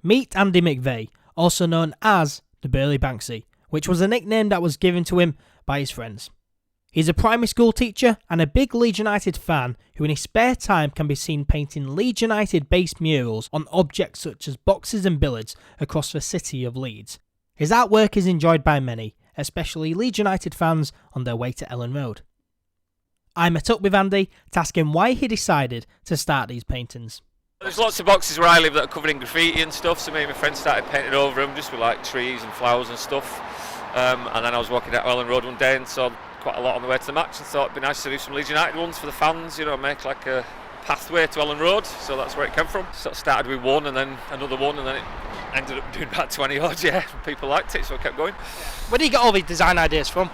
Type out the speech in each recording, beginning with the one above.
Meet Andy McVeigh, also known as the Burley Banksy, which was a nickname that was given to him by his friends. He's a primary school teacher and a big Leeds United fan who in his spare time can be seen painting Leeds United based murals on objects such as boxes and billards across the city of Leeds. His artwork is enjoyed by many, especially Leeds United fans on their way to Elland Road. I met up with Andy to ask him why he decided to start these paintings. There's lots of boxes where I live that are covered in graffiti and stuff, so me and my friends started painting over them just with like trees and flowers and stuff. And then I was walking down Elland Road one day and saw quite a lot on the way to the match and thought it'd be nice to do some Leeds United ones for the fans, make like a pathway to Elland Road, so that's where it came from. Sort of started with one and then another one and then it ended up doing about 20 odd, people liked it, so I kept going. Where do you get all these design ideas from?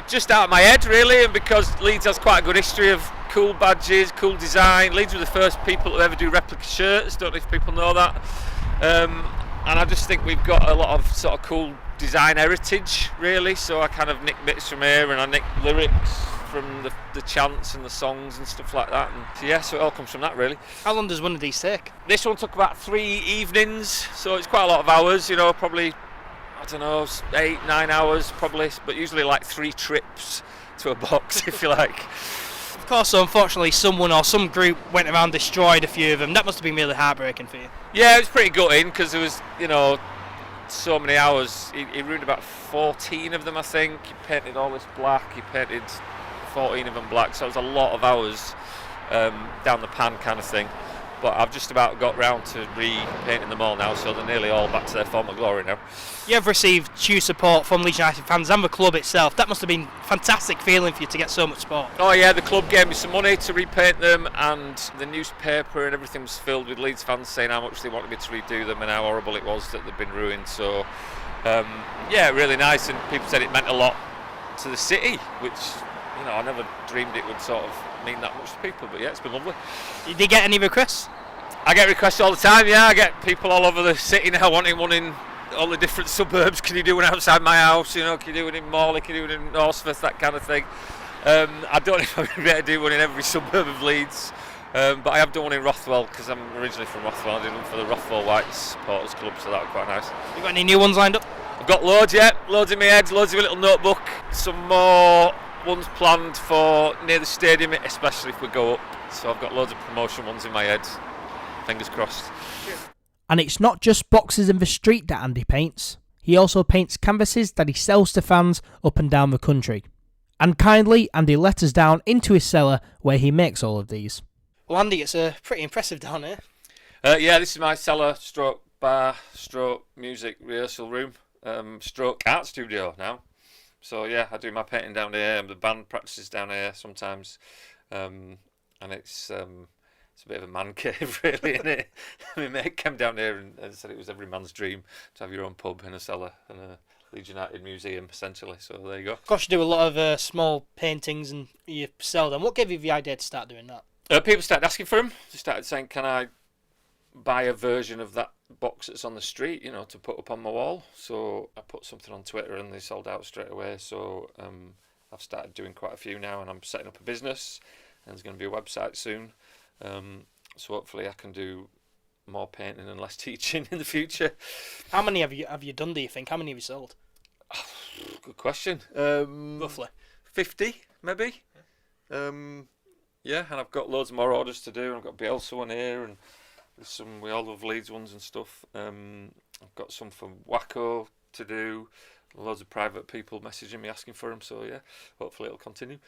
Just out of my head really, and because Leeds has quite a good history of cool badges, cool design. Leeds were the first people to ever do replica shirts, don't know if people know that. And I just think we've got a lot of sort of cool design heritage really, so I kind of nick bits from here and I nick lyrics from the chants and the songs and stuff like that, and so it all comes from that really. How long does one of these take? This one took about 3 evenings, so it's quite a lot of hours, probably, I don't know, 8-9 hours probably, but usually like 3 trips to a box if you like. Of course, so unfortunately someone or some group went around and destroyed a few of them. That must have been really heartbreaking for you. Yeah, it was pretty gutting because there was, so many hours. He ruined about 14 of them, I think. He painted all this black, he painted 14 of them black, so it was a lot of hours down the pan kind of thing. But I've just about got round to repainting them all now, so they're nearly all back to their former glory now. You have received huge support from Leeds United fans and the club itself. That must have been a fantastic feeling for you to get so much support. Oh yeah, the club gave me some money to repaint them, and the newspaper and everything was filled with Leeds fans saying how much they wanted me to redo them and how horrible it was that they'd been ruined. So really nice, and people said it meant a lot to the city, which I never dreamed it would sort of mean that much to people, but it's been lovely. Did you get any requests? I get requests all the time, I get people all over the city now wanting one in all the different suburbs. Can you do one outside my house? Can you do one in Morley? Can you do one in Horsforth? That kind of thing. I don't know if I'm going to be able to do one in every suburb of Leeds, but I have done one in Rothwell because I'm originally from Rothwell. I did one for the Rothwell Whites Supporters Club, so that was quite nice. You got any new ones lined up? I've got loads, loads in my head, loads in my little notebook. Some more ones planned for near the stadium, especially if we go up. So I've got loads of promotion ones in my head. Fingers crossed. And it's not just boxes in the street that Andy paints. He also paints canvases that he sells to fans up and down the country. And kindly, Andy let us down into his cellar where he makes all of these. Well, Andy, it's pretty impressive down here. This is my cellar, stroke bar, stroke music rehearsal room, stroke art studio now. So I do my painting down here, and the band practices down here sometimes, and it's a bit of a man cave really, isn't it? My mate came down here and said it was every man's dream to have your own pub and a cellar and a Leeds United museum essentially, so there you go. Of course you do a lot of small paintings and you sell them. What gave you the idea to start doing that? People started asking for them. They started saying, can I buy a version of that box that's on the street, to put up on my wall? So I put something on Twitter and they sold out straight away, so I've started doing quite a few now, and I'm setting up a business and there's going to be a website soon. So hopefully I can do more painting and less teaching in the future. How many have you done, do you think? How many have you sold? Good question. Roughly 50 maybe. And I've got loads more orders to do. I've got Bielsa one here, and there's some, we all love Leeds ones and stuff. I've got some from Wacko to do. Loads of private people messaging me asking for them, so hopefully it'll continue.